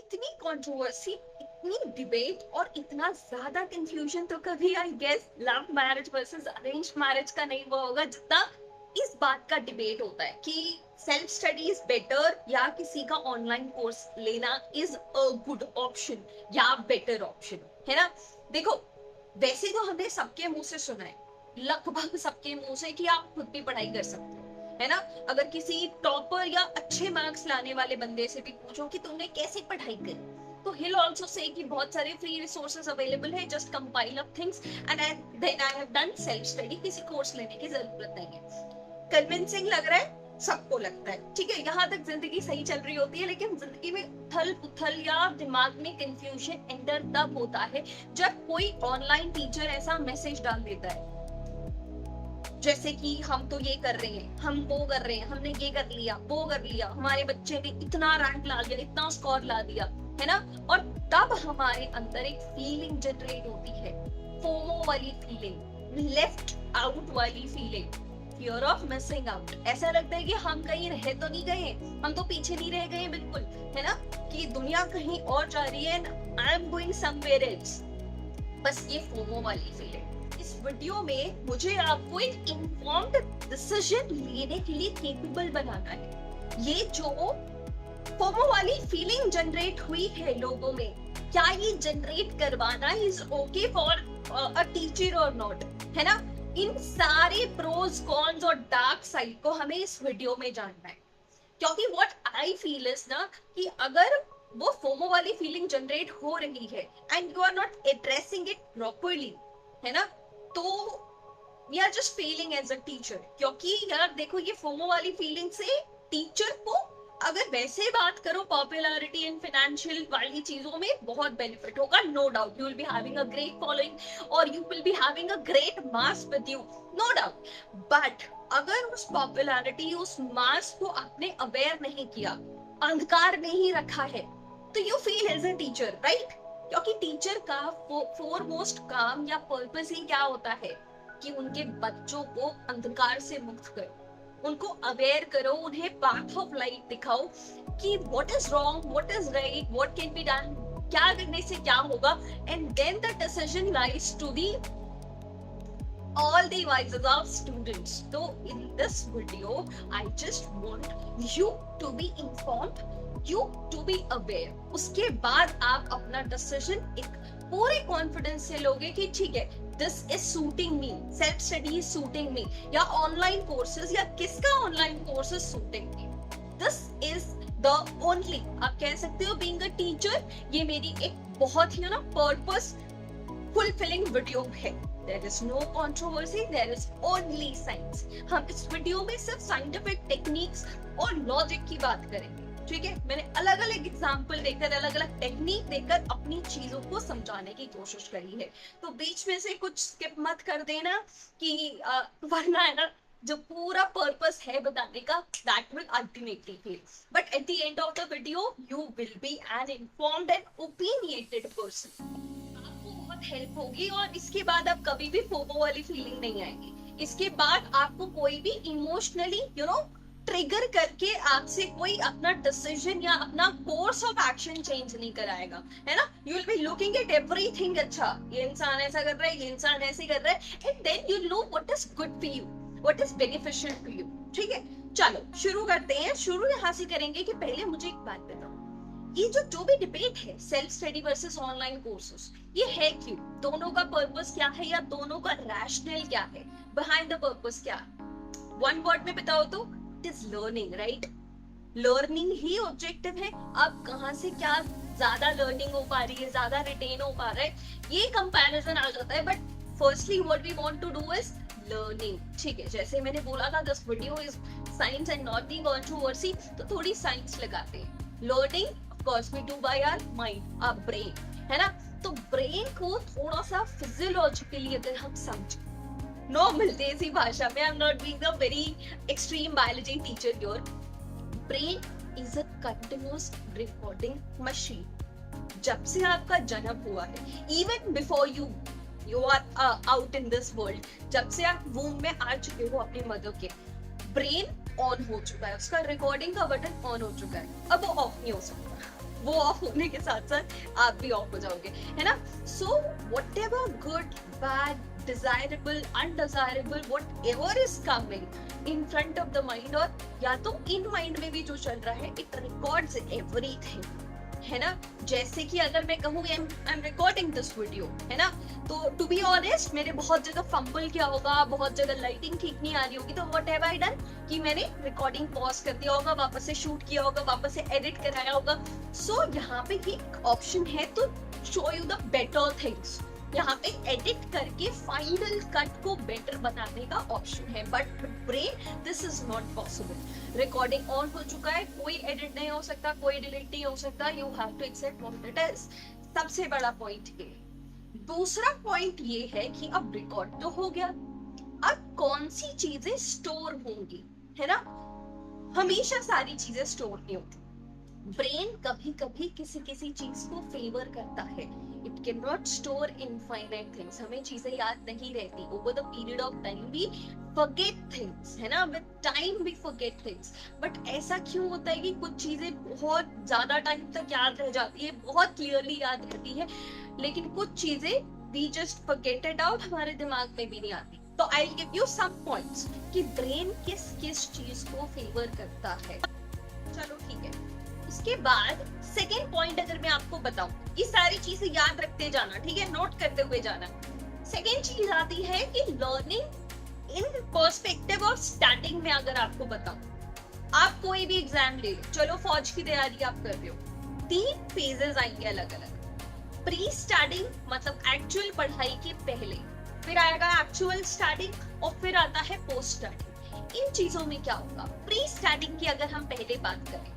इतनी कंट्रोवर्सी, इतनी डिबेट और इतना ज्यादा कंफ्यूजन तो कभी I guess love marriage versus arrange marriage का नहीं हुआ होगा जितना इस बात का डिबेट होता है कि सेल्फ स्टडी इज बेटर या किसी का ऑनलाइन कोर्स लेना इज अ गुड ऑप्शन या बेटर ऑप्शन, है ना। देखो, वैसे तो हमने सबके मुंह से सुना है, लगभग सबके मुंह से, कि आप खुद भी पढ़ाई कर सकते हो, है ना। अगर किसी टॉपर या अच्छे मार्क्स लाने वाले बंदे से भी पूछो कि तुमने कैसे पढ़ाई करी, तो he'll also say कि बहुत सारे फ्री रिसोर्सेज अवेलेबल है, just compile up things and then I have done self study, किसी कोर्स लेने की जरूरत नहीं है। कन्विंसिंग लग रहा है, सबको लगता है, ठीक है, यहाँ तक जिंदगी सही चल रही होती है। लेकिन जिंदगी में उथल पुथल या दिमाग में कंफ्यूजन एंटर तब होता है जब कोई ऑनलाइन टीचर ऐसा मैसेज डाल देता है जैसे कि हम तो ये कर रहे हैं, हम वो कर रहे हैं, हमने ये कर लिया, वो कर लिया, हमारे बच्चे ने इतना रैंक ला दिया, इतना स्कोर ला दिया, है ना। और तब हमारे अंदर एक फीलिंग जनरेट होती है, फोमो वाली फीलिंग, लेफ्ट आउट वाली feeling, fear of missing out. ऐसा लगता है कि हम कहीं रह तो नहीं गए, हम तो पीछे नहीं रह गए बिल्कुल, है ना, कि दुनिया कहीं और जा रही है, I am going somewhere else. बस ये फोमो वाली फीलिंग। इस वीडियो में मुझे आपको एक इन्फॉर्म्ड डिसीजन लेने के लिए केपेबल बनाना है। ये जो फोमो वाली फीलिंग जनरेट हुई है लोगों में, क्या ये जनरेट करवाना is okay for a teacher और नॉट, है ना। इन सारे प्रोज कॉन्स और डार्क साइड को हमें इस वीडियो में जानना है, क्योंकि व्हाट आई फील इज ना कि अगर वो फोमो वाली फीलिंग जनरेट हो रही है and you are not addressing it properly, है ना, तो we are just failing as a teacher. क्योंकि यार देखो, ये फोमो वाली फीलिंग से टीचर को अगर वैसे बात करो पॉपुलैरिटी एंड फाइनेंशियल वाली चीजों में बहुत बेनिफिट होगा, no doubt. You will be having a great following और you will be having a great mass with you, no doubt. But अगर उस पॉपुलैरिटी, उस मास को आपने अवेयर नहीं किया, अंधकार नहीं रखा है, तो you feel as a teacher, right. क्योंकि टीचर का फोरमोस्ट काम या पर्पस ही क्या होता है कि उनके बच्चों को अंधकार से मुक्त करो, उनको अवेयर करो, उन्हें पाथ ऑफ लाइट दिखाओ कि what is wrong, what is right, what can be done, क्या करने से क्या होगा, and then the decision lies to the all the devices of students. So in this video I just want you to be informed, you to be aware. उसके बाद आप अपना decision एक पूरे कॉन्फिडेंस से लोगे कि ठीक है, this is suiting me, self study is suiting me, या ऑनलाइन कोर्सेज या किसका online courses suiting me, this is the only, आप कह सकते हो बीइंग अ टीचर, ये मेरी एक बहुत ही ना पर्पस फुलफिलिंग वीडियो है। There is no controversy, there is only science. हम इस वीडियो में सिर्फ साइंटिफिक टेक्निक्स और लॉजिक की बात करेंगे, ठीक है। मैंने अलग अलग एग्जाम्पल देकर, अलग अलग टेक्निक देकर अपनी चीजों को समझाने की कोशिश करी है, तो बीच में से कुछ स्किप मत कर देना कि वरना है ना, जो पूरा पर्पस है बताने का, that will ultimately fail. But at the end of the video, you will be an informed and opinionated person. बहुत हेल्प होगी और इसके बाद आप कभी भी फोमो वाली फीलिंग नहीं आएगी। इसके बाद आपको कोई भी इमोशनली ट्रिगर करके आपसे कोई अपना डिसीजन या अपना कोर्स ऑफ एक्शन चेंज नहीं कराएगा, है ना। You will be looking at everything, अच्छा ये इंसान ऐसा कर रहा है, ये इंसान ऐसे कर रहा है, and then you know what is good for you, what is beneficial to you, ठीक है। चलो शुरू करते हैं। शुरू यहाँ से करेंगे कि पहले मुझे एक बात बताओ, ये जो भी डिबेट है self study versus online courses, ये है क्यों, दोनों का पर्पस क्या है या दोनों का रैशनल क्या है, बिहाइंड द पर्पस क्या है। वन वर्ड में बताओ तो it is learning, right. Learning he objective है। अब कहाँ से क्या ज्यादा लर्निंग हो पा रही है, ज्यादा रिटेन हो पा रहा है, ये कंपैरिजन आ जाता है। But firstly what we want to do is learning, ठीक है। जैसे मैंने बोला था this video is science and not the controversy, तो थोड़ी साइंस लगाते हैं। Learning course we do by our mind, our brain, है ना। तो ब्रेन को थोड़ा सा फिजियोलॉजिकली अगर हम समझें, नॉर्मल देसी भाषा में, I am not being a very extreme biology teacher your, brain is a continuous recording machine. जब से आपका जन्म हुआ है, even before you are out in this world, जब से आप वूम में आ चुके हो अपनी मदर के, ब्रेन ऑन हो चुका है, उसका रिकॉर्डिंग का बटन ऑन हो चुका है। अब वो ऑफ नहीं हो सकता, वो ऑफ होने के साथ साथ आप भी ऑफ हो जाओगे, है ना। So what ever good, bad, desirable, undesirable, what ever is coming in front of the mind, और या तो इन माइंड में भी जो चल रहा है, इट रिकॉर्ड्स एवरीथिंग, है ना। जैसे कि अगर मैं कहूँ I am recording this video, है ना, तो टू बी ऑनेस्ट मेरे बहुत जगह फंबल किया होगा, बहुत जगह लाइटिंग ठीक नहीं आ रही होगी, तो व्हाट हैव आई डन कि मैंने रिकॉर्डिंग पॉज कर दिया होगा, वापस से शूट किया होगा, वापस से एडिट कराया होगा। सो यहाँ पे ही ऑप्शन है तो show you the better things, यहाँ पे एडिट करके फाइनल कट को बेटर बनाने का ऑप्शन है, but brain this is not possible. Recording on हो चुका है, कोई एडिट नहीं हो सकता, कोई डिलीट नहीं हो सकता, you have to accept what it is. सबसे बड़ा पॉइंट ये। दूसरा पॉइंट ये है कि अब रिकॉर्ड तो हो गया, अब कौन सी चीजें स्टोर होंगी, है ना। हमेशा सारी चीजें स्टोर नहीं होती, ब्रेन कभी कभी किसी किसी चीज को फेवर करता है। It can not store infinite things, हमें चीजें याद नहीं रहती, over the period of time we forget things, है ना, with time we forget things. But ऐसा क्यों होता है कि कुछ चीजें बहुत ज्यादा टाइम तक याद रह जाती है, बहुत क्लियरली याद रहती है, लेकिन कुछ चीजें we just forget it out, हमारे दिमाग में भी नहीं आती। तो I give you some points कि ब्रेन किस किस चीज को फेवर करता है। चलो ठीक है, उसके बाद सेकेंड पॉइंट अगर मैं आपको बताऊं, ये सारी चीजें याद रखते जाना, ठीक है, नोट करते हुए जाना। सेकेंड चीज आती है कि learning in perspective of starting में अगर आपको बताऊं, आप कोई भी एग्जाम ले लो, चलो फौज की तैयारी आप कर रहे हो, 3 फेजेस आएंगे अलग अलग। प्री स्टार्टिंग मतलब एक्चुअल पढ़ाई के पहले, फिर आएगा एक्चुअल स्टार्टिंग, और फिर आता है पोस्ट स्टार्टिंग। इन चीजों में क्या होगा, प्री स्टार्टिंग की अगर हम पहले बात करें,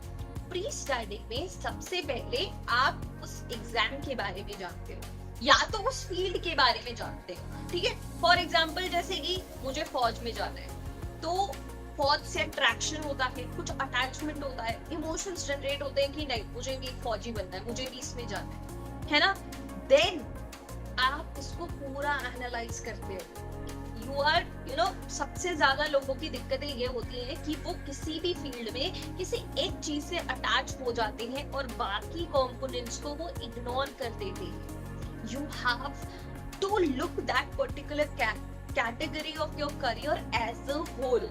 प्री स्टार्टिंग में सबसे पहले आप उस एग्जाम के बारे में जानते हो, या तो उस फील्ड के बारे में जानते हो, ठीक है। फॉर एग्जाम्पल जैसे कि मुझे फौज में जाना है, तो फौज से अट्रैक्शन होता है, कुछ अटैचमेंट होता है, इमोशंस जनरेट होते हैं कि नहीं मुझे भी फौजी बनना है, मुझे भी इसमें जाना है ना। देन आप इसको पूरा एनालाइज करते हो, यू आर यू नो, सबसे ज्यादा लोगों की दिक्कतें ये होती हैं कि वो किसी भी फील्ड में किसी एक चीज से अटैच हो जाते हैं और बाकी कंपोनेंट्स को वो इग्नोर कर देते हैं। You have to look that particular category of your career as a whole.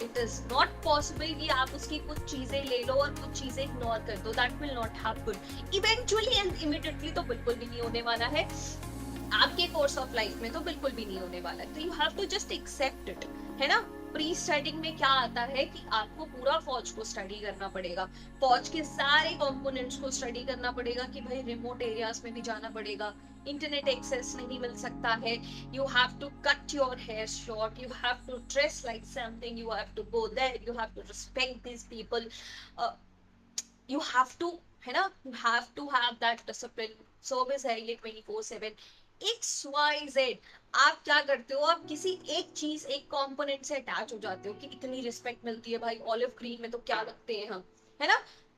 It is not possible कि आप उसकी कुछ चीजें ले लो और कुछ चीजें इग्नोर कर दो, that will not happen eventually and immediately, तो बिल्कुल भी नहीं होने वाला है, आपके कोर्स ऑफ लाइफ में तो बिल्कुल भी नहीं होने वाला है। तो you have to just accept it, है ना। प्री स्टडिंग में क्या आता है कि आपको पूरा फौज को स्टडी करना पड़ेगा, फौज के सारे कंपोनेंट्स को स्टडी करना पड़ेगा कि भाई रिमोट एरियाज में भी जाना पड़ेगा, इंटरनेट एक्सेस नहीं मिल सकता है, you have to cut your hair short, you have to dress like something, you have to go there, you have to respect this people, you have to, है ना, you have to have that discipline. Service है ये 24/7, XYZ। आप क्या करते हो, आप किसी एक चीज, एक कंपोनेंट से अटैच हो जाते हो कि इतनी रिस्पेक्ट मिलती है भाई, ऑलिव ग्रीन में तो क्या लगते हैं हम, है ना।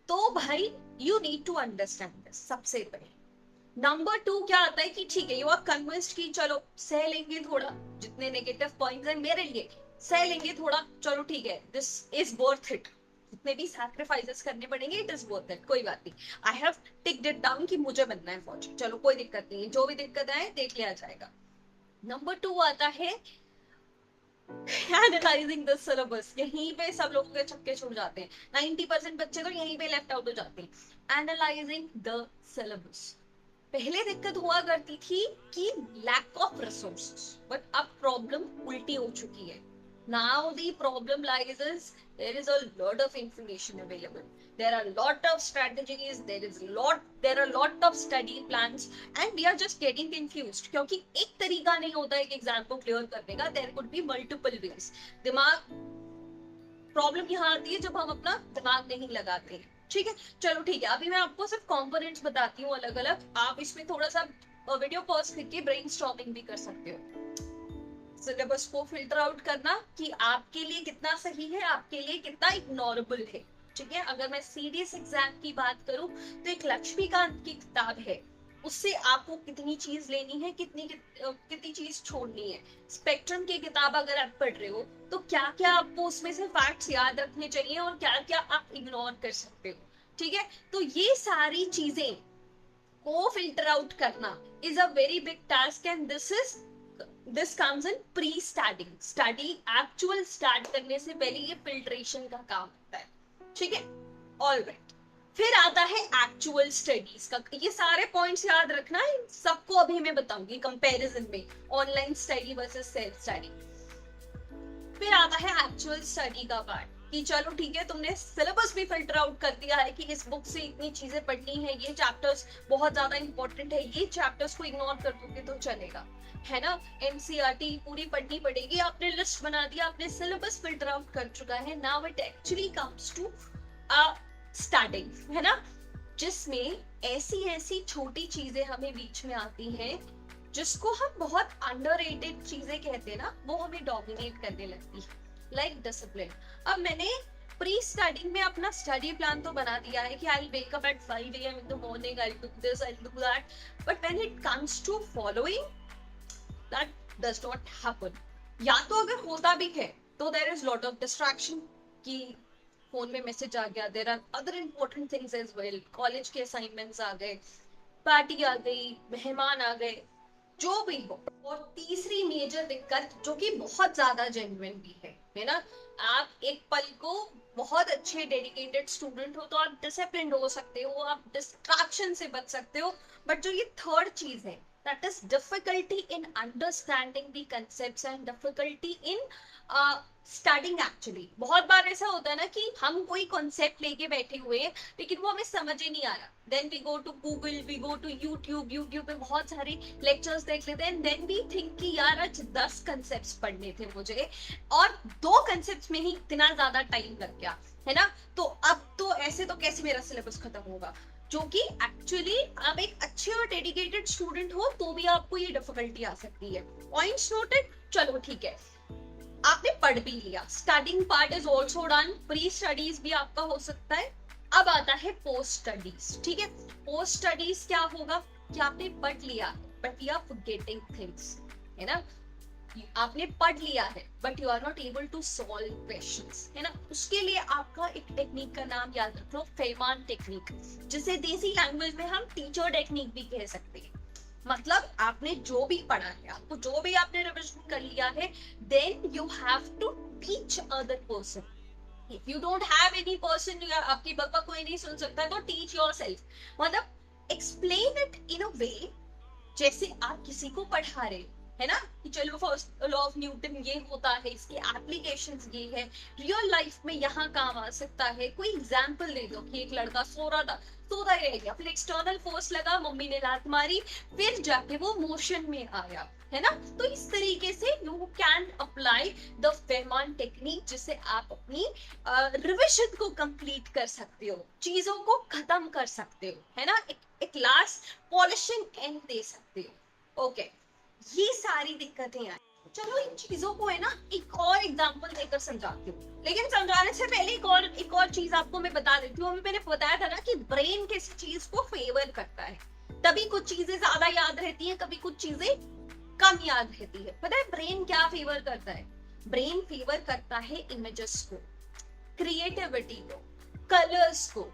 तो भाई you need to understand this सबसे पहले। नंबर 2 क्या आता है कि ठीक है, यू आर कन्विंस्ड कि चलो सह लेंगे थोड़ा, जितने नेगेटिव पॉइंट्स हैं मेरे लिए सह लेंगे थोड़ा, चलो ठीक है, दिस इज वर्थ इट, जितने भी सैक्रिफाइसेस करने पड़ेंगे इट इज वर्थ इट, कोई बात नहीं, I have ticked it down कि मुझे बनना है फौजी, चलो कोई दिक्कत नहीं है, जो भी दिक्कत आए देख लिया जाएगा। नंबर 2 आता है एनालाइजिंग द सिलेबस। यहीं पे सब लोगों के छक्के छूट जाते हैं, 90% बच्चे तो यहीं पे लेफ्ट आउट हो जाते हैं। एनालाइजिंग द सिलेबस, पहले दिक्कत हुआ करती थी कि लैक ऑफ रिसोर्सेस, बट अब प्रॉब्लम उल्टी हो चुकी है। Now the problem lies is there is a lot of information available. There are lot of strategies. There are lot of study plans, and we are just getting confused. क्योंकि एक तरीका नहीं होता है कि एग्जाम को क्लियर करने का. There could be multiple ways. दिमाग प्रॉब्लम यहाँ आती है जब हम अपना दिमाग नहीं लगाते हैं. ठीक है, चलो ठीक है. अभी मैं आपको सिर्फ कंपोनेंट्स बताती हूँ अलग अलग. आप इसमें थोड़ा सा वीडियो पॉज करके ब्रेनस्टॉर्मिंग भी कर सकते हो. सिलेबस को फिल्टर आउट करना कि आपके लिए कितना सही है, आपके लिए कितना इग्नोरेबल है. ठीक है, अगर मैं सीडीएस एग्जाम की बात करूं तो एक लक्ष्मीकांत की किताब है, उससे आपको कितनी चीज लेनी है, कितनी चीज छोड़नी है. स्पेक्ट्रम की किताब अगर आप पढ़ रहे हो तो क्या क्या आपको उसमें से फैक्ट्स याद रखने चाहिए और क्या क्या आप इग्नोर कर सकते हो. ठीक है, तो ये सारी चीजें को फिल्टर आउट करना is a very big task, and this comes in pre starting, study actual start करने से पहले ये फिल्ट्रेशन का काम होता है, ठीक है। ऑलराइट, फिर आता है एक्चुअल स्टडीज का। ये सारे पॉइंट्स याद रखना है, सबको अभी मैं बताऊंगी कंपैरिजन में, online study versus self study. फिर आता है एक्चुअल स्टडी का पार्ट कि चलो ठीक है, तुमने सिलेबस भी फिल्टर आउट कर दिया है कि इस बुक से इतनी चीजें पढ़नी है, ये चैप्टर्स बहुत ज्यादा इंपॉर्टेंट है, ये चैप्टर्स को इग्नोर कर दोगे तो चलेगा, है ना। एनसीईआरटी पूरी पढ़नी पड़ेगी, आपने लिस्ट बना दिया, आपने सिलेबस फिल्टर आउट कर चुका है। Now it actually comes to starting, है ना, जिसमें ऐसी ऐसी छोटी चीजें हमें बीच में आती हैं जिसको हम बहुत अंडररेटेड चीजें कहते हैं ना, वो हमें डोमिनेट करने लगती है, लाइक डिसिप्लिन। अब मैंने प्री स्टडी में अपना स्टडी प्लान तो बना दिया है कि I will wake up at 5 AM in the morning, I will do this, I will do that, but when it comes to following, that does not happen. या तो अगर होता भी है तो there is lot of distraction, कि phone में message आ गया, there are other important things as well, college के असाइनमेंट्स आ गए, पार्टी आ गई, मेहमान आ गए, जो भी हो। और तीसरी मेजर दिक्कत जो कि बहुत ज्यादा जेन्युइन भी है ना, आप एक पल को बहुत अच्छे डेडिकेटेड स्टूडेंट हो तो आप डिसिप्लिन हो सकते हो, आप डिस्ट्रैक्शन से बच सकते हो, बट जो ये थर्ड चीज है, that is difficulty in understanding the concepts and difficulty in starting. Actually बहुत बार ऐसा होता है ना कि हम कोई कॉन्सेप्ट लेके बैठे हुए हैं लेकिन वो हमें समझ ही नहीं आ रहा, then we go to Google, we go to YouTube पे बहुत सारे लेक्चर्स देख लेते हैं, देन वी थिंक कि यार आज 10 कंसेप्ट्स पढ़ने थे मुझे और 2 कंसेप्ट्स में ही इतना ज्यादा टाइम लग गया, है ना। तो अब तो ऐसे तो कैसे मेरा सिलेबस खत्म होगा, जो कि एक्चुअली आप एक अच्छे और डेडिकेटेड स्टूडेंट हो तो भी आपको ये डिफिकल्टी आ सकती है। पॉइंट्स नोटेड, चलो ठीक है, आपने पढ़ भी लिया, studying part is also done, pre studies भी आपका हो सकता है। अब आता है पोस्ट स्टडीज, ठीक है। पोस्ट स्टडीज क्या होगा कि आपने पढ़ लिया but you are forgetting things, है ना, आपने पढ़ लिया है but you are not able to solve questions, है ना। उसके लिए आपका एक टेक्निक का नाम याद रख लो, फेमान टेक्निक, जिसे देसी लैंग्वेज में हम टीचर टेक्निक भी कह सकते हैं। मतलब आपने जो भी पढ़ा है, आपको जो भी आपने रिविजन कर लिया है, then you have to teach other person. If you don't have any person, आपकी बकवा कोई नहीं सुन सकता है, तो टीच योरसेल्फ, मतलब explain it in a way जैसे आप किसी को पढ़ा रहे, है ना, कि चलो फर्स्ट लॉ ऑफ न्यूटन ये होता है, इसके एप्लीकेशंस ये है, रियल लाइफ में यहाँ काम आ सकता है। कोई एग्जांपल दे दो कि एक लड़का सो रहा था, सोता ही रह गया, फिर एक्सटर्नल फोर्स लगा, मम्मी ने लात मारी, फिर जाके वो मोशन में आया, है ना। तो इस तरीके से you can apply the Feynman technique, जिससे आप अपनी रिविजन को कंप्लीट कर सकते हो, चीजों को खत्म कर सकते हो, है ना, एक लास्ट पॉलिशिंग एंड दे सकते हो। ओके, ये सारी दिक्कतें आई। चलो इन चीजों को है ना एक और एग्जांपल देकर समझाती हूँ, लेकिन समझाने से पहले एक और चीज आपको मैं बता देती हूँ। मैंने बताया था ना कि ब्रेन किसी चीज को फेवर करता है, तभी कुछ चीजें ज्यादा याद रहती हैं, कभी कुछ चीजें कम याद रहती है। पता है ब्रेन क्या फेवर करता है? ब्रेन फेवर करता है इमेजेस को, क्रिएटिविटी को, कलर्स को,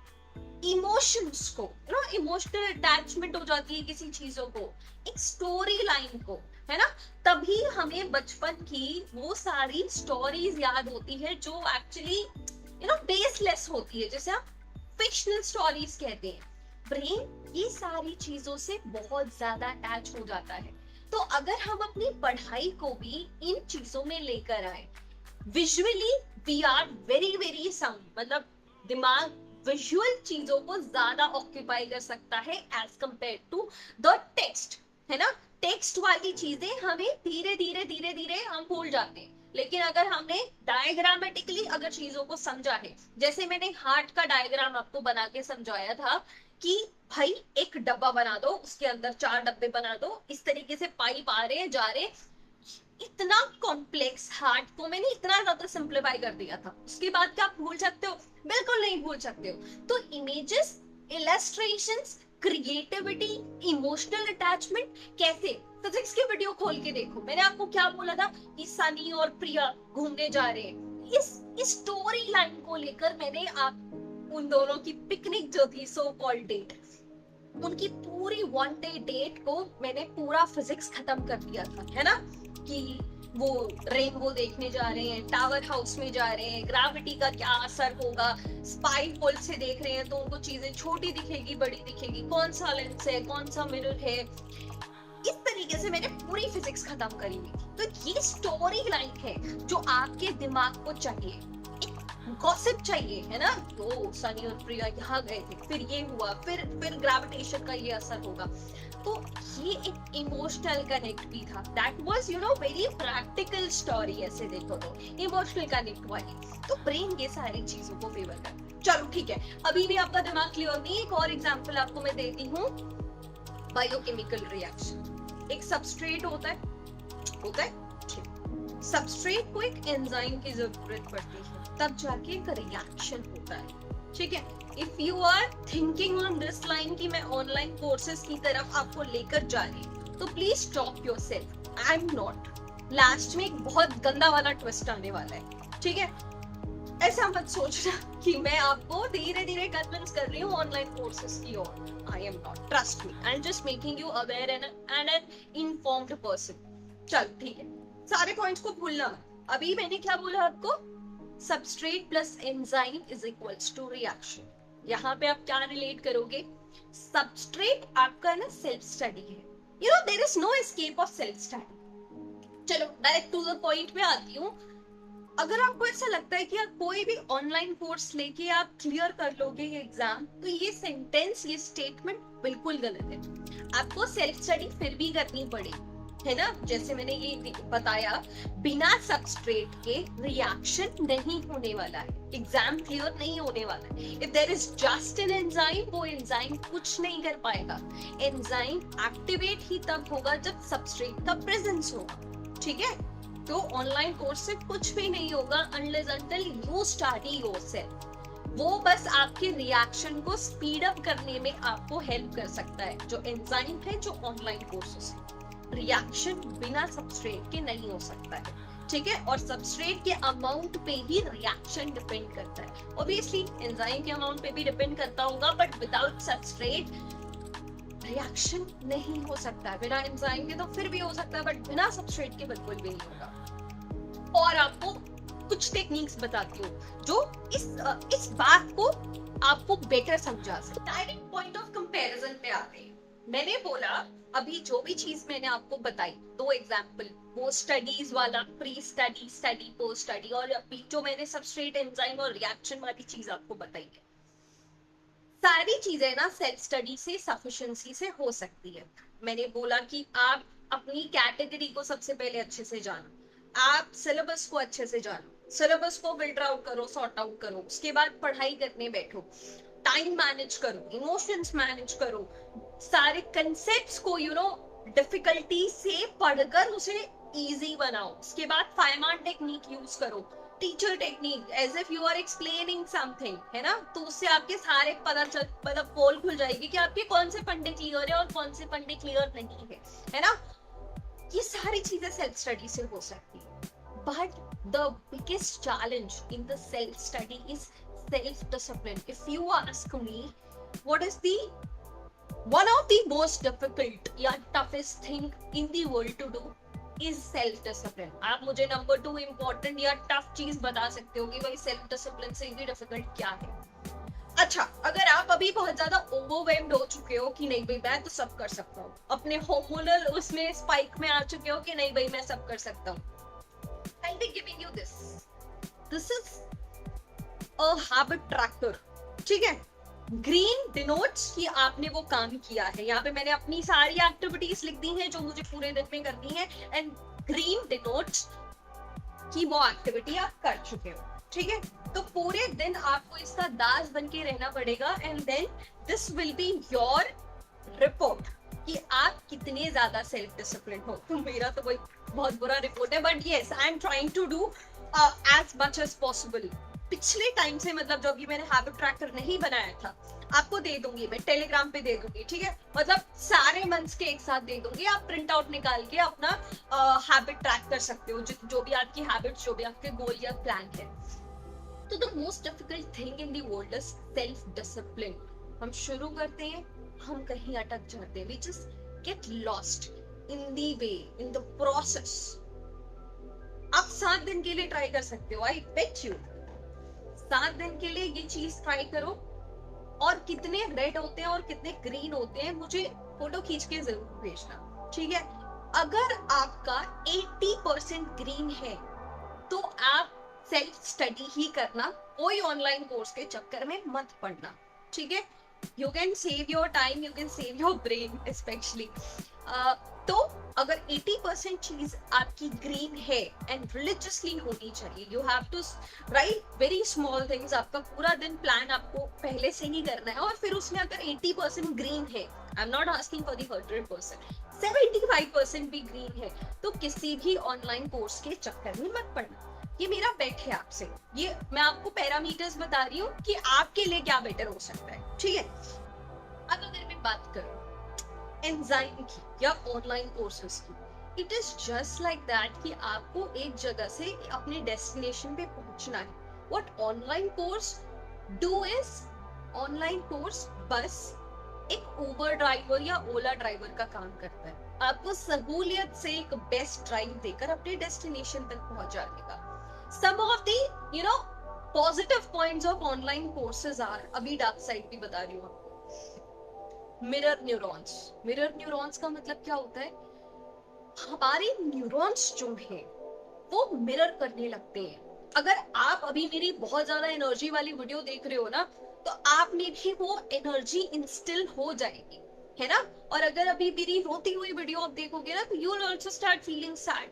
इमोशंस को, ना इमोशनल अटैचमेंट हो जाती है किसी चीजों को, एक स्टोरी लाइन को, है ना। तभी हमें बचपन की वो सारी स्टोरीज याद होती है जो एक्चुअली बेसलेस होती है, जैसे हम फिक्शनल स्टोरीज कहते हैं। ब्रेन ये सारी चीजों से बहुत ज्यादा अटैच हो जाता है। तो अगर हम अपनी पढ़ाई को भी इन चीजों में लेकर आए, visually we are very very sound, मतलब दिमाग विजुअल चीजों को ज्यादा ऑक्यूपाई कर सकता है as compare to the text, है ना। टेक्स्ट वाली चीजें हमें धीरे धीरे धीरे धीरे हम भूल जाते हैं, लेकिन अगर हमने डायग्रामेटिकली अगर चीजों को समझा है, जैसे मैंने हार्ट का डायग्राम आपको बना के समझाया था कि भाई एक डब्बा बना दो, उसके अंदर 4 डब्बे बना दो, इस तरीके से पाइप आ रहे हैं जा रहे। इतना कॉम्प्लेक्स हार्ट को मैंने इतना ज्यादा सिंप्लीफाई कर दिया था, उसके बाद क्या आप भूल सकते हो? बिल्कुल नहीं भूल सकते हो। तो images, illustrations, creativity, emotional attachment कैसे? फिजिक्स की वीडियो खोल के देखो, मैंने आपको क्या बोला था कि सनी और प्रिया घूमने जा रहे हैं, इस स्टोरी लाइन को लेकर मैंने आप उन दोनों की पिकनिक जो थी, सो कॉल्ड डेट, उनकी पूरी 1 डे डेट को मैंने पूरा फिजिक्स खत्म कर दिया था, है ना, कि वो रेनबो देखने जा रहे हैं, टावर हाउस में जा रहे हैं, ग्रेविटी का क्या असर होगा, स्पाई होल से देख रहे हैं तो उनको चीजें छोटी दिखेगी, बड़ी दिखेगी, कौन सा लेंस है, कौन सा मिरर है, इस तरीके से मैंने पूरी फिजिक्स खत्म करी हुई थी। तो ये स्टोरी लाइन है जो आपके दिमाग को चाहिए, गॉसिप चाहिए, है ना, ओ सनी और प्रिया यहाँ गए थे, फिर ये हुआ, फिर ग्रेविटेशन का ये असर होगा। तो ये एक इमोशनल कनेक्ट भी था, that was you know very practical story, ऐसे देखो तो इमोशनल कनेक्ट वाली। तो ब्रेन ये सारी चीजों को फेवर करता है। चलो ठीक है, अभी भी आपका दिमाग क्लियर नहीं, एक और एग्जांपल आपको मैं देती हूँ, बायोकेमिकल रिएक्शन। एक सबस्ट्रेट होता है, सबस्ट्रेट को एक एंजाइम की जरूरत पड़ती है, तब जाके एक रिएक्शन होता है, ठीक है। If you are thinking on this line कि मैं ऑनलाइन कोर्सेज की तरफ आपको लेकर जा रही हूँ, तो please stop yourself, I am not. Last में एक बहुत गंदा वाला ट्विस्ट आने वाला है, ठीक है। ऐसा मत सोचना कि मैं आपको धीरे धीरे कन्विंस कर रही हूँ ऑनलाइन कोर्सेज की ओर, I am not, trust me, I am just making you aware and an informed person. चल ठीक है, सारे पॉइंट्स को भूलना। अभी मैंने क्या बोला आपको, substrate plus enzyme is equals to reaction. यहाँ पे आप क्या रिलेट करोगे, सबस्ट्रेट आपका ना सेल्फ स्टडी है, you know there is no escape of self study. चलो डायरेक्ट टू द पॉइंट पे आती हूँ। अगर आपको ऐसा लगता है कि आप कोई भी ऑनलाइन कोर्स लेके आप क्लियर कर लोगे ये एग्जाम, तो ये सेंटेंस, ये स्टेटमेंट बिल्कुल गलत है। आपको सेल्फ स्टडी फिर भी करनी पड़ेगी, है ना, जैसे मैंने ये बताया, बिना सबस्ट्रेट के रिएक्शन नहीं होने वाला है, एग्जाम क्लियर नहीं होने वाला है। If there is just an enzyme, वो एंजाइम कुछ नहीं कर पाएगा। एंजाइम एक्टिवेट ही तब होगा जब सबस्ट्रेट का प्रेजेंस होगा, ठीक है। तो ऑनलाइन कोर्स से कुछ भी नहीं होगा unless until you study yourself. वो बस आपके रिएक्शन को स्पीड अप करने में आपको हेल्प कर सकता है, जो एंजाइम है, जो ऑनलाइन कोर्सेस है। रिएक्शन बिना सबस्ट्रेट के नहीं हो सकता है, ठीक है। और सबस्ट्रेट के अमाउंट पे ही रिएक्शन डिपेंड करता है। ऑब्वियसली एंजाइम के अमाउंट पे भी डिपेंड करता होगा, बट विदाउट सबस्ट्रेट रिएक्शन नहीं हो सकता। बिना एंजाइम के तो फिर भी हो सकता है, बट बिना सबस्ट्रेट के बिल्कुल भी नहीं होगा। और आपको कुछ टेक्निक्स बताती हूँ जो इस बात को आपको बेटर समझा सके। डायरेक्ट पॉइंट ऑफ कंपैरिजन पे आते हैं। मैंने बोला अभी जो भी चीज मैंने आपको बताई, दो एग्जाम्पल, वो स्टडीज वाला, pre study, study, post study, और अभी जो मैंने सबस्ट्रेट, एंजाइम और रिएक्शन वाली चीज आपको बताई है, सारी चीजें ना सेल्फ स्टडी से, सफिशिएंसी से हो सकती है। मैंने बोला कि आप अपनी कैटेगरी को सबसे पहले अच्छे से जानो, आप सिलेबस को अच्छे से जानो, सिलेबस को फिल्टर आउट करो, सॉर्ट आउट करो, उसके बाद पढ़ाई करने बैठो, टाइम मैनेज करो, इमोशंस मैनेज करो, सारे कंसेप्ट्स को यू नो डिफिकल्टी से पढ़कर उसे इजी बनाओ। उसके बाद फायमान टेक्निक यूज करो, teacher technique, as if you are explaining something, है ना, तो उससे आपके सारे पता चल, मतलब पोल खुल जाएगी कि आपके कौन से फंडे क्लियर है और कौन से फंडे क्लियर नहीं है ना। ये सारी चीजें सेल्फ स्टडी से हो सकती है, but the biggest challenge in the self study is self-discipline. If you ask me, what is the one of the most difficult या toughest thing in the world to do is self-discipline. आप मुझे number 2 important या tough चीज बता सकते हो कि भाई self-discipline से भी difficult क्या है। अच्छा, अगर आप अभी बहुत ज्यादा overwhelmed हो चुके हो कि नहीं भाई मैं तो सब कर सकता हूँ, अपने hormonal उसमें स्पाइक में आ चुके हो कि नहीं भाई मैं सब कर सकता हूँ, I'll be giving you this. This is a habit tracker, ठीक है। ग्रीन डिनोट्स कि आपने वो काम किया है। यहाँ पे मैंने अपनी सारी एक्टिविटीज लिख दी हैं जो मुझे पूरे दिन में करनी है, एंड ग्रीन डिनोट्स कि वो एक्टिविटी आप कर चुके हो, ठीक है। तो पूरे दिन आपको इसका दास बन के रहना पड़ेगा, and then this will be your report कि आप कितने ज्यादा सेल्फ डिसिप्लिन हो। तो मेरा तो कोई बहुत बुरा रिपोर्ट है, but yes I am trying to do as much as possible. पिछले टाइम से, मतलब जब भी मैंने हैबिट ट्रैकर नहीं बनाया था, आपको दे दूंगी, मैं टेलीग्राम पे दे दूंगी, ठीक है। मतलब सारे मंथ्स के एक साथ दे दूंगी, आप प्रिंट आउट निकाल के अपना हैबिट ट्रैक कर सकते हो, जो भी आपकी हैबिट्स, जो भी आपके गोल या प्लान है। तो the most difficult thing in the world is self discipline. हम शुरू करते हैं, हम कहीं अटक जाते हैं, we just get lost in the way, in the process. आप 7 दिन के लिए ट्राई कर सकते हो, आई बेट यू 7 दिन के लिए ये चीज ट्राई करो, और कितने रेड होते हैं और कितने ग्रीन होते हैं मुझे फोटो खींच के जरूर भेजना, ठीक है। अगर आपका 80% ग्रीन है तो आप सेल्फ स्टडी ही करना, कोई ऑनलाइन कोर्स के चक्कर में मत पड़ना, ठीक है। You can save your time, you can save your brain specially. तो अगर 80% चीज आपकी ग्रीन है एंड रिलीजियसली होनी चाहिए, you have to write very small things. आपका पूरा दिन प्लान आपको पहले से ही करना है, और फिर उसमें अगर 80% ग्रीन है, आई am not asking for the 100%, 75% भी ग्रीन है, तो किसी भी ऑनलाइन कोर्स के चक्कर में मत पड़ना। ये मेरा बेट है आपसे, ये मैं आपको पैरामीटर्स बता रही हूँ कि आपके लिए क्या बेटर हो सकता है, ठीक है। अब अगर मैं बात करूँ एंजाइम की या ऑनलाइन कोर्सेज की, it is just like that कि आपको एक जगह से अपने डेस्टिनेशन पे पहुंचना है। What online course do is, online course बस एक उबर ड्राइवर या ओला ड्राइवर का काम करता है, आपको सहूलियत से एक बेस्ट ड्राइव देकर अपने डेस्टिनेशन तक पहुंच जाने का। Some of the you know positive points of online courses are, अभी डार्क साइड भी बता रही हूँ आपको। मिरर न्यूरॉन्स, मिरर न्यूरॉन्स का मतलब क्या होता है, हमारे न्यूरॉन्स जो हैं वो मिरर करने लगते हैं। अगर आप अभी मेरी बहुत ज्यादा एनर्जी वाली वीडियो देख रहे हो ना, तो आप में भी वो एनर्जी इंस्टिल हो जाएगी, है ना। और अगर अभी मेरी रोती हुई वीडियो आप देखोगे ना, तो you will also start feeling sad,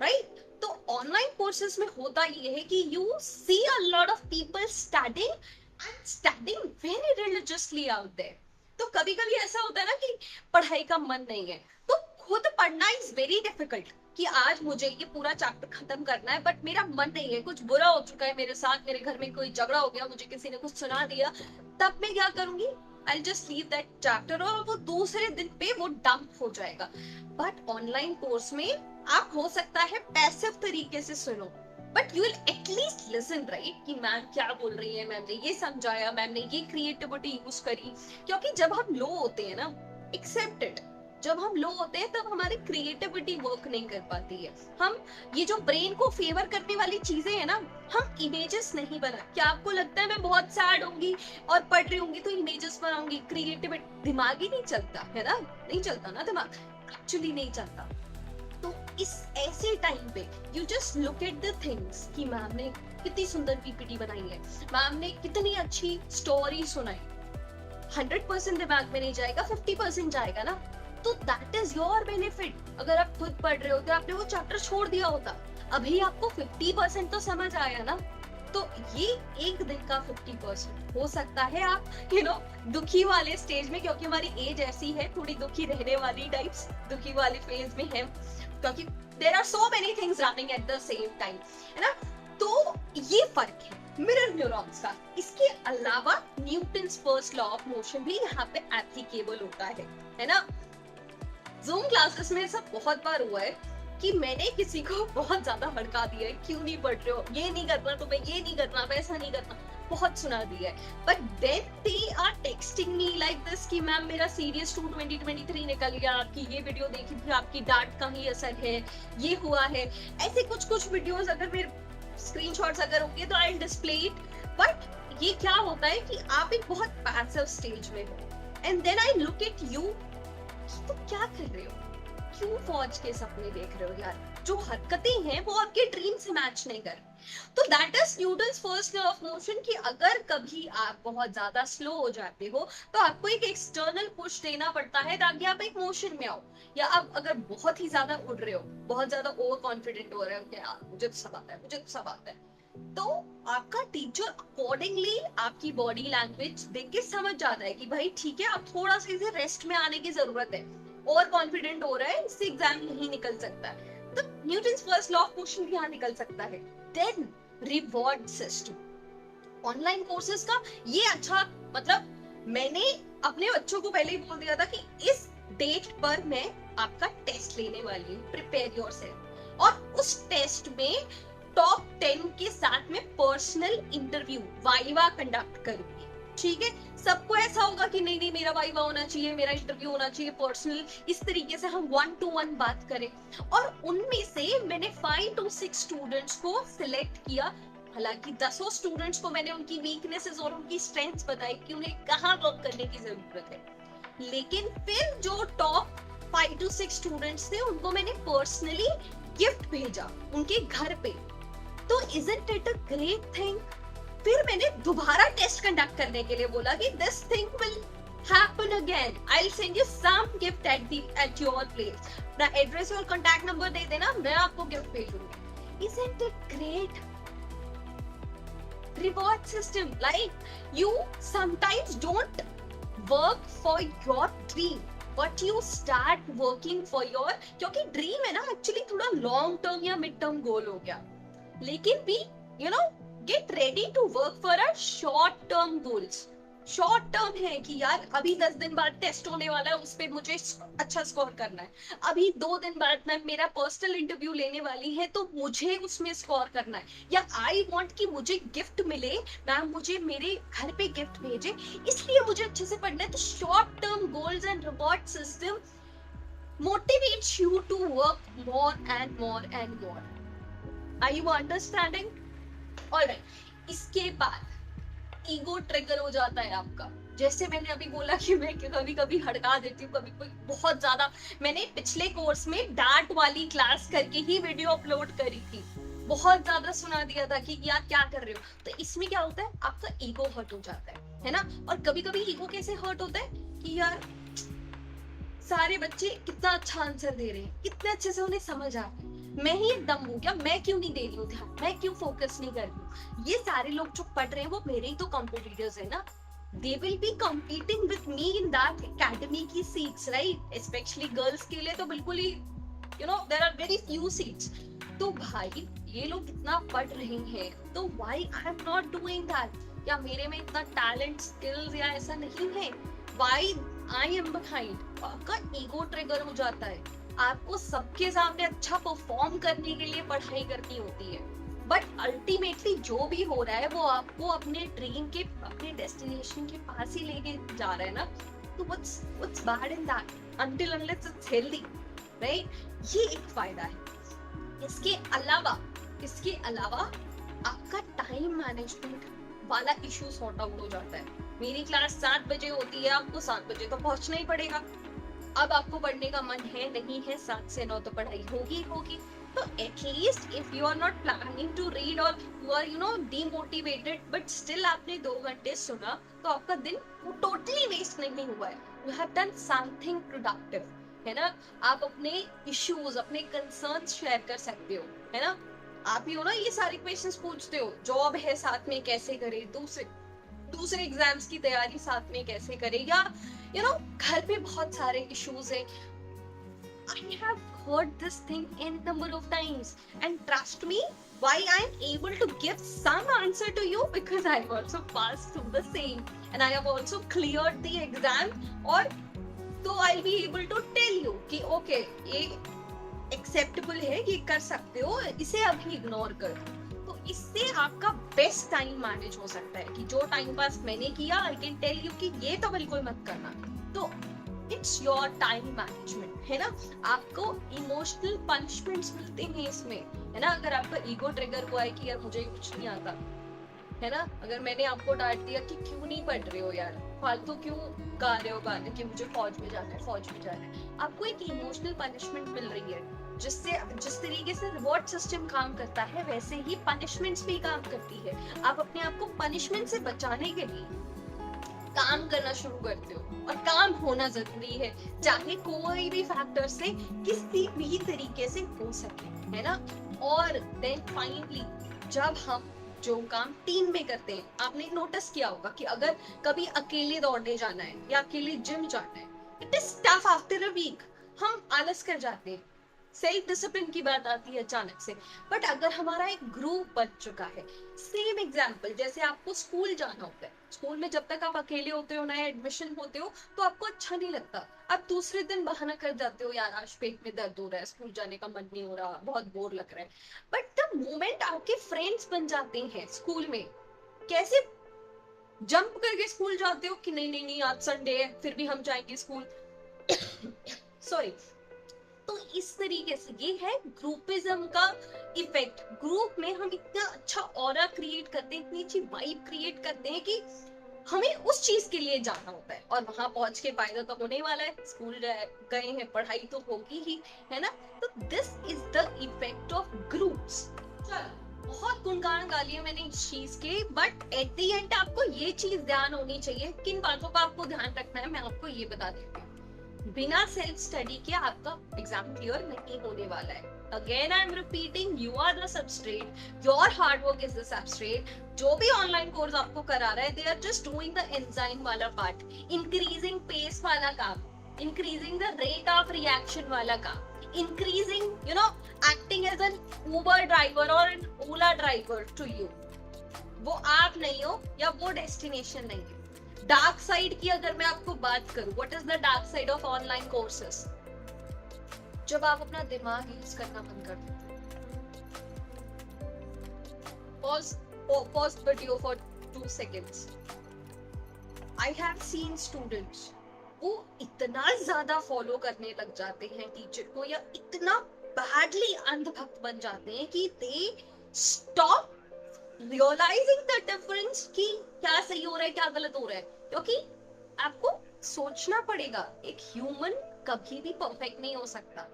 right. तो ऑनलाइन कोर्सेज में होता ये है कि you see a lot of people studying and studying very religiously out there. तो कभी कभी ऐसा होता है ना कि पढ़ाई का मन नहीं है, तो खुद पढ़ना इज वेरी डिफिकल्ट, कि आज मुझे ये पूरा चैप्टर खत्म करना है, बट मेरा मन नहीं है, कुछ बुरा हो चुका है मेरे साथ, मेरे घर में कोई झगड़ा हो गया, मुझे किसी ने कुछ सुना दिया, तब मैं क्या करूंगी, I just leave that chapter, और वो दूसरे दिन पे वो डंप हो जाएगा। बट ऑनलाइन कोर्स में आप हो सकता है पैसिव तरीके से सुनो, but you will at least listen, right, कि मैम क्या बोल रही है, मैम ने ये समझाया, मैम ने ये क्रिएटिविटी यूज करी। क्योंकि जब हम लो होते हैं ना, एक्सेप्ट इट, जब हम लो होते हैं तब हमारी क्रिएटिविटी वर्क नहीं कर पाती है। हम ये जो ब्रेन को फेवर करने वाली चीजें है ना, हम इमेजेस नहीं बना। क्या आपको लगता है मैं बहुत सैड होंगी और पढ़ रही होंगी तो इमेजेस बनाऊंगी, क्रिएटिविटी, दिमाग ही नहीं चलता है ना, नहीं चलता ना दिमाग, एक्चुअली नहीं चलता। तो इस ऐसे टाइम पे you just look at the things कि मैम ने कितनी सुंदर पीपीटी बनाई है, मैम ने कितनी अच्छी स्टोरी सुनाई। 100% दिमाग में नहीं जाएगा, 50% जाएगा ना, तो दैट इज योर बेनिफिट। अगर आप खुद पढ़ रहे हो तो आपने वो चैप्टर छोड़ दिया होता, अभी आपको 50% तो समझ आया ना। तो ये एक दिन का 50% हो सकता है आप दुखी वाले स्टेज में, क्योंकि हमारी एज ऐसी है, थोड़ी दुखी रहने वाली टाइप्स, दुखी वाली फेज में है, क्योंकि there are so many things running at the same time, है ना। तो ये फर्क है मिरर न्यूरॉन्स का। इसके अलावा Newton's first law of motion भी यहाँ पे एप्लीकेबल होता है ना। जूम क्लासेस में सब बहुत बार हुआ है कि मैंने किसी को बहुत ज्यादा भड़का दिया है, क्यों नहीं पढ़ रहे हो, ये नहीं करना तुम्हें, ये नहीं करना, वैसा नहीं करना, बहुत सुना दिया है। But then they are texting me like this कि मैम मेरा सीरियस 2 2023 निकल गया, आपकी ये वीडियो देखी थी, आपकी डांट का ही असर है, ये हुआ है। ऐसे कुछ वीडियोस अगर मेरे स्क्रीनशॉट्स अगर होंगे तो आई डिस्प्ले इट। बट ये क्या होता है कि आप एक बहुत पैसिव स्टेज में हो, and then I look at you, तो क्या कर रहे हो, क्यों फौज के सपने देख रहे हो यार, जो हरकतें हैं वो आपके ड्रीम से मैच नहीं कर। तो that is Newton's first law of motion कि अगर कभी आप बहुत ज्यादा स्लो हो जाते हो तो आपको एक एक्सटर्नल पुश देना पड़ता है ताकि आप एक मोशन में आओ। या आप अगर बहुत ही ज्यादा उड़ रहे हो, बहुत ज्यादा ओवर कॉन्फिडेंट हो रहे हो कि यार मुझे तो सब आता है, मुझे तो सब आता है, तो आपका टीचर अकॉर्डिंगली आपकी बॉडी लैंग्वेज देख के समझ जाता है कि भाई ठीक है, अब थोड़ा सा इसे रेस्ट में आने की जरूरत है, ओवर कॉन्फिडेंट हो रहा है, इससे एग्जाम नहीं निकल सकता है। तो Newton's first law of motion भी यहाँ निकल सकता है। Then reward system online courses का ये अच्छा, मतलब मैंने अपने बच्चों को पहले ही बोल दिया था कि इस डेट पर मैं आपका टेस्ट लेने वाली हूँ, प्रिपेयर योरसेल्फ। और उस टेस्ट में टॉप 10 के साथ में पर्सनल इंटरव्यू वाइवा कंडक्ट करूंगी। ठीक है, सबको ऐसा होगा कि नहीं नहीं मेरा वाइवा होना चाहिए, मेरा इंटरव्यू होना चाहिए पर्सनल, इस तरीके से हम 1 to 1 बात करें। और उनमें से मैंने 5 to 6 स्टूडेंट्स को सिलेक्ट किया। हालांकि 10 स्टूडेंट्स को मैंने उनकी वीकनेसेस और उनकी स्ट्रेंथ्स बताई कि उन्हें कहाँ वर्क करने की जरूरत है। लेकिन फिर जो टॉप 5 to 6 स्टूडेंट्स थे उनको मैंने पर्सनली गिफ्ट भेजा उनके घर पे। तो isn't it a great thing? फिर मैंने दोबारा टेस्ट कंडक्ट करने के लिए बोला कि this thing will happen again. I'll send you some gift at your place. अपना एड्रेस और कांटेक्ट नंबर दे देना, मैं आपको गिफ्ट भेजूंगी। Isn't it great? Reward system, like you sometimes don't work for your dream, but you start working for your, क्योंकि dream है ना actually थोड़ा लॉन्ग टर्म या मिड टर्म गोल हो गया, लेकिन भी get ready to work for a short term goals. Short term है कि यार अभी 10 दिन बाद टेस्ट होने वाला है, उस पर मुझे अच्छा स्कोर करना है। अभी 2 दिन बाद मैं मेरा पर्सनल इंटरव्यू लेने वाली है तो मुझे उसमें स्कोर करना है। या आई वांट कि मुझे गिफ्ट मिले, मैम मुझे मेरे घर पे गिफ्ट भेजे, इसलिए मुझे अच्छे से पढ़ना है। तो short term goals and reward system motivates you to work more and more and more. Are you understanding? Alright, इसके बाद ईगो ट्रिगर हो जाता है आपका। जैसे मैंने अभी बोला कि मैं कभी कभी हड़का देती हूँ, कभी कोई बहुत ज्यादा, मैंने पिछले कोर्स में डार्ट वाली क्लास करके ही वीडियो अपलोड करी थी, बहुत ज्यादा सुना दिया था कि यार क्या कर रहे हो। तो इसमें क्या होता है, आपका ईगो हर्ट हो जाता है ना। और कभी कभी ईगो कैसे हर्ट होता है कि यार सारे बच्चे कितना अच्छा आंसर दे रहे हैं, कितने अच्छे से उन्हें समझ आ रहा है, मैं ही एक दम हूँ क्या, मैं क्यों नहीं दे रही हूँ ध्यान, मैं क्यों फोकस नहीं कर रही हूँ। ये सारे लोग जो पढ़ रहे हैं वो मेरे ही तो कॉम्पिटिटर्स है ना, they will be competing with me in that academy की सीट्स, राइट। स्पेशली गर्ल्स के लिए तो बिल्कुल ही there are very few seats. तो भाई ये लोग कितना पढ़ रहे हैं, तो why I am not doing that? या मेरे में इतना टैलेंट स्किल्स या ऐसा नहीं है, व्हाई आई एम बिहाइंड। आपका ईगो ट्रिगर हो जाता है, आपको सबके सामने अच्छा परफॉर्म करने के लिए पढ़ाई करनी होती है, बट अल्टीमेटली जो भी हो रहा है वो आपको अपने ड्रीम के, अपने डेस्टिनेशन के पास ही लेके जा रहा है ना। तो what's bad in that until unless it's healthy, right? ये एक फायदा है। इसके अलावा आपका टाइम मैनेजमेंट वाला इशू सॉर्ट आउट हो जाता है। मेरी क्लास 7 बजे होती है, आपको 7 बजे तो पहुंचना ही पड़ेगा। अब आपको पढ़ने का मन है नहीं है, 7 से 9 तो पढ़ाई होगी। तो at least if you are not planning to read और you are demotivated, but still आपने 2 घंटे सुना, तो आपका दिन वो टोटली वेस्ट नहीं हुआ है। You have done something productive, है ना। आप अपने इश्यूज, अपने कंसर्न्स शेयर कर सकते हो, है ना। आप ही हो ना ये सारे क्वेश्चंस पूछते हो, जॉब है साथ में कैसे करें, दूसरे एग्जाम्स की तैयारी साथ में कैसे करें, या घर पे बहुत सारे इश्यूज है। I have heard this thing n number of times, and trust me, why I am able to give some answer to you, because I have also passed through the same and I have also cleared the exam, और तो I'll be able to tell you कि okay ये acceptable है, ये कर सकते हो, इसे अभी इग्नोर कर। तो इससे आपका बेस्ट टाइम मैनेज हो सकता है कि जो टाइम पास मैंने किया, आई कैन टेल यू कि ये तो बिल्कुल मत करना। तो इट्स योर टाइम मैनेजमेंट, है ना। आपको इमोशनल पनिशमेंट्स मिलते हैं इसमें, है ना। अगर आपका ईगो ट्रिगर हुआ है कि यार मुझे कुछ नहीं आता, है ना, अगर मैंने आपको डांट दिया कि क्यों नहीं पढ़ रहे हो यार, फालतू क्यों गा रहे हो गाने कि मुझे फौज में जाना है, आपको एक इमोशनल पनिशमेंट मिल रही है। जिस तरीके से रिवॉर्ड सिस्टम काम करता है, वैसे ही पनिशमेंट्स भी काम करती है। आप अपने आप को पनिशमेंट से बचाने के लिए काम करना शुरू करते हो, और काम होना जरूरी है, चाहे कोई भी फैक्टर से किसी भी तरीके से हो सके, है ना। और देन फाइनली जब हम जो काम टीम में करते हैं, आपने नोटिस किया होगा कि अगर कभी अकेले दौड़ने जाना है या अकेले जिम जाना है, it is tough after a week, हम आलस कर जाते हैं, सेल्फ डिसिप्लिन की बात आती है अचानक से। बट अगर हमारा एक ग्रुप बन चुका है, सेम एग्जाम्पल जैसे आपको स्कूल जाना होता है, स्कूल में जब तक आप अकेले होते हो, नए एडमिशन होते हो, तो आपको अच्छा नहीं लगता। आप दूसरे दिन बहाना कर जाते हो, यार आज पेट में दर्द हो रहा है, स्कूल जाने का मन नहीं हो रहा, बहुत बोर लग रहा है। बट द मोमेंट आपके फ्रेंड्स बन जाते हैं स्कूल में, कैसे जंप करके स्कूल जाते हो कि नहीं नहीं नहीं आज संडे है फिर भी हम जाएंगे स्कूल। सॉरी। तो इस तरीके से ये है ग्रुपिज्म का इफेक्ट। ग्रुप में हम इतना अच्छा ऑरा क्रिएट करते हैं, इतनी अच्छी वाइब क्रिएट करते हैं कि हमें उस चीज के लिए जाना होता है, और वहां पहुंच के फायदा तो होने वाला है, स्कूल गए हैं, पढ़ाई तो होगी ही, है ना। तो this is the effect of groups. चलो, बहुत गुणगान गा लिए मैंने इस चीज के, बट एट द एंड आपको ये चीज ध्यान होनी चाहिए। किन बातों का आपको ध्यान रखना है मैं आपको ये बता देती हूँ। बिना सेल्फ स्टडी के आपका एग्जाम क्लियर नहीं होने वाला है। Again I am repeating, you are the substrate, your hard work is the substrate. जो भी ऑनलाइन कोर्स आपको करा रहा है, they are just doing the enzyme वाला पार्ट, इंक्रीजिंग पेस वाला काम, increasing the rate of reaction वाला काम, increasing acting as an Uber driver और an Ola driver to you. वो आप नहीं हो, या वो डेस्टिनेशन नहीं है। डार्क साइड की अगर मैं आपको बात करूं, what is the dark side of online courses? जब आप अपना दिमाग यूज करना बंद कर देते हो। Pause video for 2 seconds। I have seen students, वो इतना ज्यादा फॉलो करने लग जाते हैं टीचर को, या इतना बैडली अंधभक्त बन जाते हैं कि they stop realising the difference कि क्या सही हो रहा है, क्या गलत हो रहा है। क्योंकि आपको सोचना पड़ेगा, एक ह्यूमन कभी भी परफेक्ट नहीं हो सकता।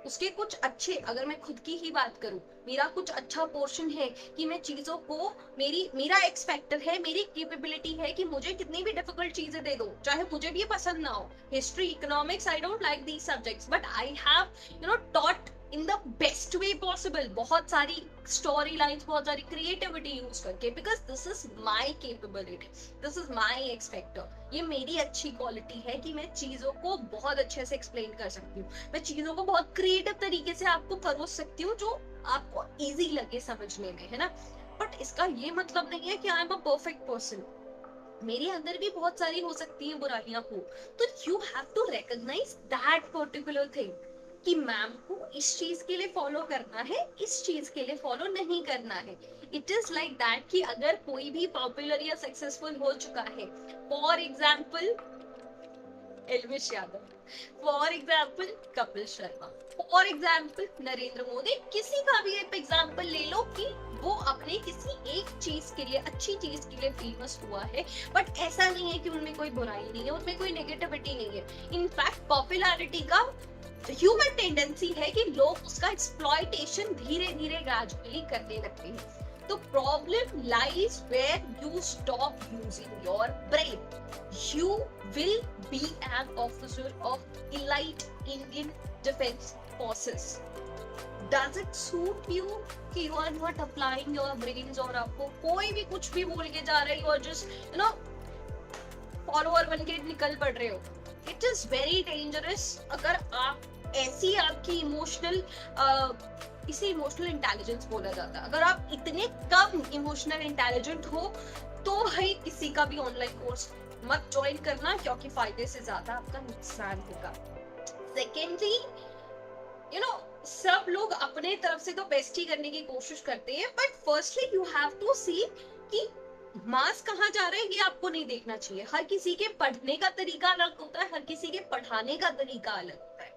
उसके कुछ अच्छे, अगर मैं खुद की ही बात करूं, मेरा कुछ अच्छा पोर्शन है कि मैं चीजों को, मेरा एक्स फैक्टर है, मेरी कैपेबिलिटी है कि मुझे कितनी भी डिफिकल्ट चीजें दे दो, चाहे मुझे भी ये पसंद ना हो। History, economics, I don't like these subjects, but I have taught in the best way possible, बहुत सारी स्टोरी लाइन्स, बहुत सारी क्रिएटिविटी यूज करके, because this is my capability, this is my x factor. ये मेरी अच्छी क्वालिटी है कि मैं चीजों को बहुत अच्छे से एक्सप्लेन कर सकती हूँ, मैं चीजों को बहुत क्रिएटिव तरीके से आपको परोस सकती हूँ जो आपको इजी लगे समझने में, है ना। बट इसका ये मतलब नहीं है कि I am a perfect person. मेरे अंदर भी बहुत सारी हो सकती है बुराइयां हो, तो you have to recognise that particular thing कि मैम को इस चीज के लिए फॉलो करना है, इस चीज के लिए फॉलो नहीं करना है। इट इज लाइक दैट कि अगर कोई भी पॉपुलर या सक्सेसफुल हो चुका है, for example Elvish Yadav, for example Kapil Sharma, for example Narendra Modi, किसी का भी एक एग्जाम्पल ले लो कि वो अपने किसी एक चीज के लिए, अच्छी चीज के लिए फेमस हुआ है। बट ऐसा नहीं है कि उनमें कोई बुराई नहीं है, उनमें कोई नेगेटिविटी नहीं है। इनफैक्ट पॉपुलैरिटी का ह्यूमन टेंडेंसी है कि लोग उसका एक्सप्लॉयटेशन धीरे धीरे ग्रेजुअली करने लगते हैं। तो problem lies where you stop using your brain. You will be an officer of elite Indian defence forces. Does it suit you कि you are not applying your brains, और आपको कोई भी कुछ भी बोल के जा रही हो और just फॉलोअर बन के निकल पड़ रहे हो? It is very dangerous। अगर आप ऐसी, आपकी इमोशनल, इसे इमोशनल इंटेलिजेंस बोला जाता है, अगर आप इतने कम इमोशनल इंटेलिजेंट हो तो भाई किसी का भी ऑनलाइन कोर्स मत ज्वाइन करना, क्योंकि फायदे से ज्यादा आपका नुकसान होगा। सेकेंडली, सब लोग अपने तरफ से तो बेस्ट ही करने की कोशिश करते हैं, but firstly you have to see कि मास कहाँ जा रहा है, ये आपको नहीं देखना चाहिए। हर किसी के पढ़ने का तरीका अलग होता है, हर किसी के पढ़ाने का तरीका अलग होता है।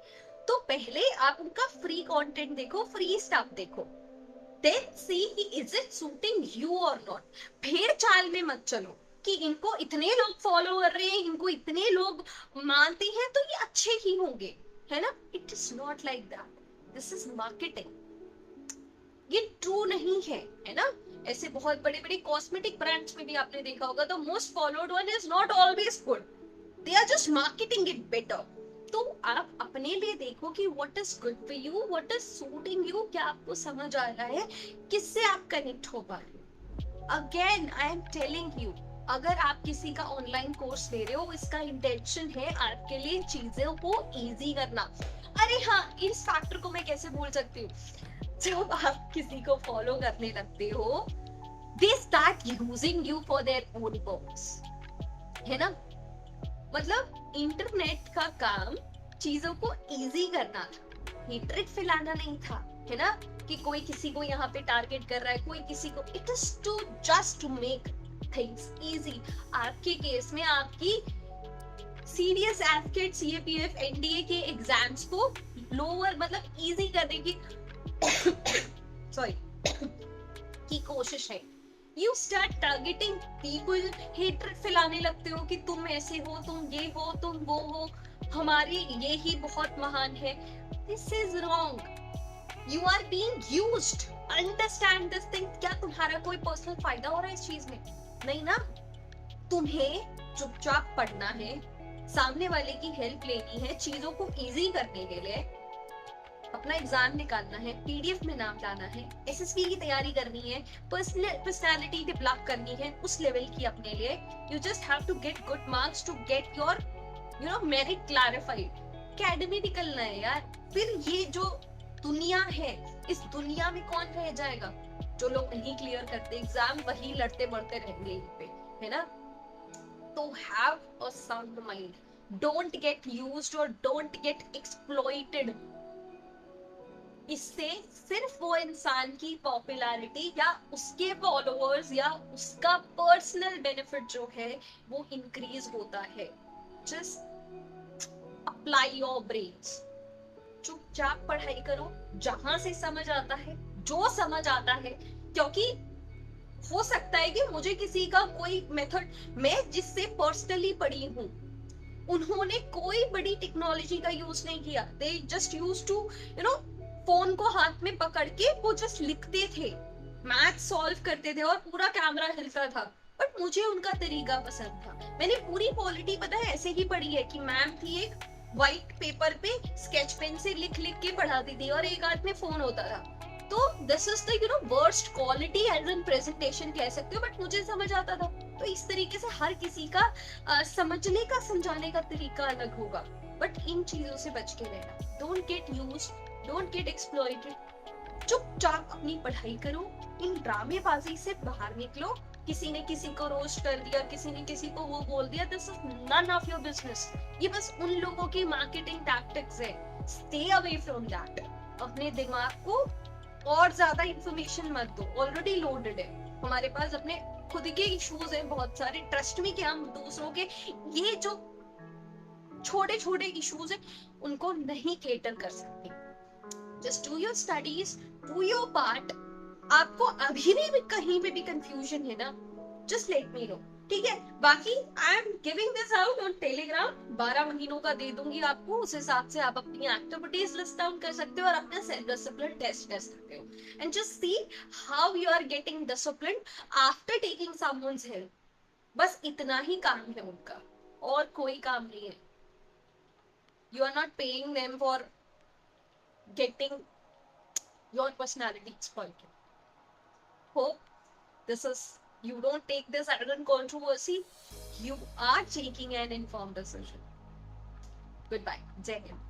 तो पहले आप उनका फ्री कंटेंट देखो, फ्री स्टफ देखो, then see is it suiting you और नॉट। भेड़ चाल में मत चलो कि इनको इतने लोग फॉलो कर रहे हैं, इनको इतने लोग मानते हैं तो ये अच्छे ही होंगे, है ना। It is not like that, this is marketing. ये ट्रू नहीं है, है ना। ऐसे बहुत बड़े बड़े कॉस्मेटिक ब्रांड्स में भी आपने देखा होगा, the most followed one is not always good, they are just marketing it better. तो आप अपने लिए देखो कि what is good for you, what is suiting you, क्या आपको समझ आ रहा है, किससे आप कनेक्ट हो पा रहे हो। Again I am telling you, अगर आप किसी का ऑनलाइन कोर्स ले रहे हो, इसका इंटेंशन है आपके लिए चीजों को इजी करना। अरे हाँ, इस फैक्टर को मैं कैसे भूल सकती हूँ, जब आप किसी को फॉलो करने लगते हो, they start using you for their own purpose। है ना। मतलब इंटरनेट का काम चीजों को इजी करना था, हेट्रेड फैलाना नहीं था, है ना। कि कोई किसी को यहाँ पे टारगेट कर रहा है, कोई किसी को, it is to just to make things easy. आपके केस में आपकी सीडीएस, एफकेट, सीएपीएफ, एनडीए के एग्जाम्स को लोअर मतलब इजी करने की सॉरी की कोशिश है। You start targeting people, hatred फैलाने लगते हो कि तुम ऐसे हो, तुम ये हो, तुम वो हो, हमारी ये ही बहुत महान है। This is wrong, you are being used, understand this thing. क्या तुम्हारा कोई पर्सनल फायदा हो रहा है इस चीज में? नहीं ना। तुम्हें चुपचाप पढ़ना है, सामने वाले की हेल्प लेनी है चीजों को इजी करने के लिए, अपना एग्जाम निकालना है, पीडीएफ में नाम लाना है, एसएसबी की तैयारी करनी है, पर्सनालिटी डेवलप करनी है उस लेवल की अपने लिए। You just have to get good marks to get your merit clarified. Academy निकलना है यार। फिर ये जो दुनिया है, इस दुनिया में कौन रह जाएगा? जो लोग नहीं क्लियर करते एग्जाम, वही लड़ते मरते रहेंगे यहीं पे, है ना। तो have a sound mind, don't get used और डोंट गेट एक्सप्लॉइटेड। इससे सिर्फ वो इंसान की पॉपुलैरिटी या उसके फॉलोअर्स या उसका पर्सनल बेनिफिट जो है वो इंक्रीज होता है। जस्ट अप्लाई योर ब्रेन्स, चुपचाप पढ़ाई करो, जहां से समझ आता है, जो समझ आता है। क्योंकि हो सकता है कि मुझे किसी का कोई मेथड, मैं जिससे पर्सनली पढ़ी हूँ, उन्होंने कोई बड़ी टेक्नोलॉजी का यूज नहीं किया, they just use to phone को हाथ में पकड़ के वो जस्ट लिखते थे, मैथ सॉल्व करते थे और पूरा कैमरा हिलता था। बट मुझे उनका तरीका पसंद था। मैंने पूरी पॉलिटी पता है ऐसे ही पढ़ी है कि मैम थी, एक व्हाइट पेपर पे स्केच पेन से लिख लिख के पढ़ाती थी और एक हाथ में फोन होता था। तो this is the worst quality as an presentation कह सकते हो, बट मुझे समझ आता था। तो इस तरीके से हर किसी का समझने का, समझाने का तरीका अलग होगा। बट इन चीजों से बच के रहना, don't get used, don't get exploited. चुपचाप अपनी पढ़ाई करो, इन ड्रामेबाजी से बाहर निकलो। किसी ने किसी को रोस्ट कर दिया, किसी ने किसी को वो बोल दिया, this is none of your business. ये बस उन लोगों की मार्केटिंग टैक्टिक्स है। Stay away from that. अपने दिमाग को और ज्यादा इंफॉर्मेशन मत दो, ऑलरेडी लोडेड है। हमारे पास अपने खुद के इश्यूज हैं बहुत सारे, ट्रस्ट में कि हम दूसरों के ये जो छोटे छोटे इश्यूज हैं उनको नहीं केटर कर सकते। Just do your studies, do your part. आपको अभी भी कहीं पे भी कंफ्यूजन है ना, जस्ट लेट मी नो, ठीक है। बाकी I am giving this out on Telegram, 12 महीनों का दे दूंगी आपको। उस हिसाब से आप अपनी एक्टिविटीज लिस्ट डाउन कर सकते हो और अपना सेल्फ डिसिप्लिन टेस्ट कर सकते हो, and just see how you are getting discipline after taking someone's help. बस इतना ही काम है उनका, और कोई काम नहीं है। You are not paying them for getting your personality exploited. Hope this is, you don't take this as a controversy. You are taking an informed decision. Goodbye. Jai Hind.